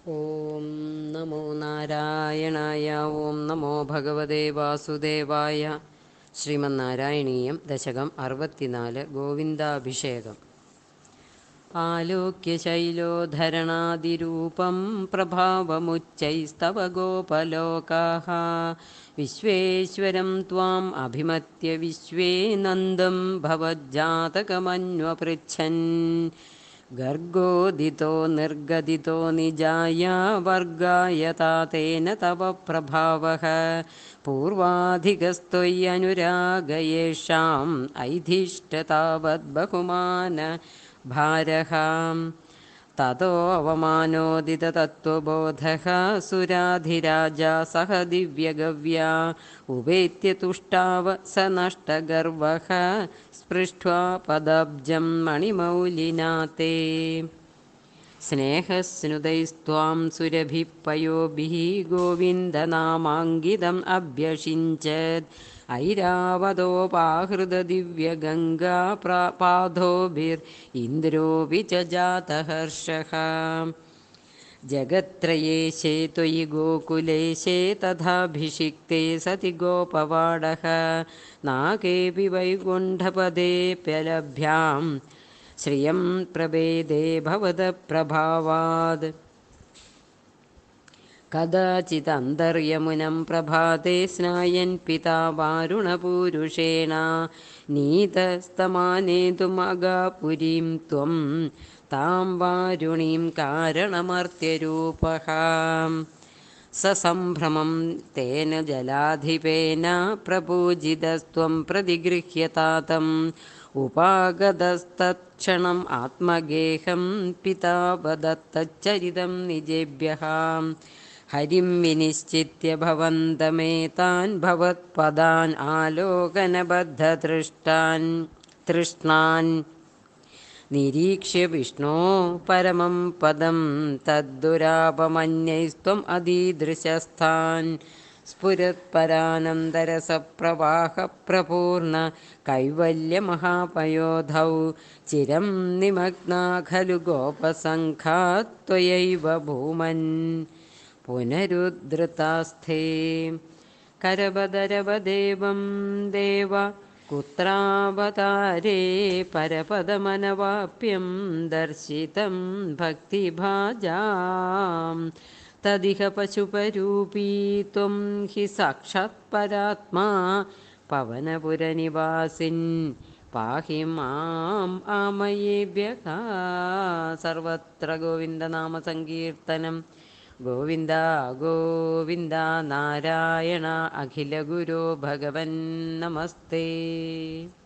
ഓം നമോ നാരായണായ. ഓം നമോ ഭഗവതേ വാസുദേവായ. ശ്രീമന്നാരായണീയം ദശകം 64 ഗോവിന്ദാഭിഷേകം. ആലോക്യ ശൈലോധരണാതിരൂപം പ്രഭാവമുച്ചൈസ്തവ ഗോപലോകാഃ വിശ്വേശ്വരം ത്വാം അഭിമത്യ വിശ്വേ നന്ദം ഭവജ്ജാതകമന്വപൃച്ഛൻ. ഗർഗോദിതോ നിർഗദിതോ നിജായ വർഗായ താതേന തവ പ്രഭാവഃ പൂർവാധികസ്ത്വയ്യനുരാഗയേഷാം ഐധിഷ്ഠ്യതാവത് ബഹുമാന ഭാരഃ. തതോ അവമാനോദിതതത്ത്വബോധഃ സുരാധിരാജാ സഹ ദിവ്യഗവ്യാ ഉപേത്യ തുഷ്ടാവ സ നഷ്ടഗർവഃ സ്പൃഷ്ട്വാ പദബ്ജം മണിമൗലിനാ തേ. സ്നേഹസ്നുതൈസ്ത്വാം സുരഭിഃ പയോഭിഃ ഗോവിന്ദനാമാങ്കിതം അഭ്യഷിഞ്ചത്. ഐരാവതോപാഹൃതദിവ്യഗംഗാ പാദോഭിരിന്ദ്രോऽപി च जातहर्षः. जगत्त्रयेशे त्वयि गोकुलेशे तथाभिषिक्ते सति गोपवाडः नाकेऽपि वैकुण्ठपदेऽप्यलभ्यां श्रियं प्रपेदे भवतः प्रभावात्. कदाचिदन्तर्यमुनं प्रभाते स्नायन् पिता वारुणपूरुषेण नीतस्तमानेतुमगापुरीं त्वं तां वारुणीं कारणमर्त्यरूपः. ससम्भ्रमं तेन जलाधिपेन प्रपूजितस्त्वं प्रतिगृह्यतातम् उपागतस्तत्क्षणम् आत्मगेहं पिता वदत्तच्चरितं निजेभ्यः. हरिं विनिश्चित्य भवन्तमेतान् भवत्पदान् आलोकनबद्धतृष्णान् निरीक्ष्य विष्णो परमं पदं तद्दुरापमन्यैस्त्वम् अदीदृशस्थान्. स्फुरत्परानन्दरसप्रवाहप्रपूर्ण कैवल्यमहापयोधौ चिरं निमग्ना खलु गोपसङ्घा त्वयैव भूमन् पुनरुद्धृतास्ते. करवदरवदेवं देव कुत्रावतारे परपदमनवाप्यं दर्शितं भक्तिभाजां. तदिह पशुपरूपी त्वं हि साक्षात् परात्मा पवनपुरनिवासिन् पाहि माम् आमयेभ्यः. सर्वत्र गोविन्दनामसङ्कीर्तनं. गोविन्द गोविन्द नारायण अखिलगुरो भगवन् नमस्ते.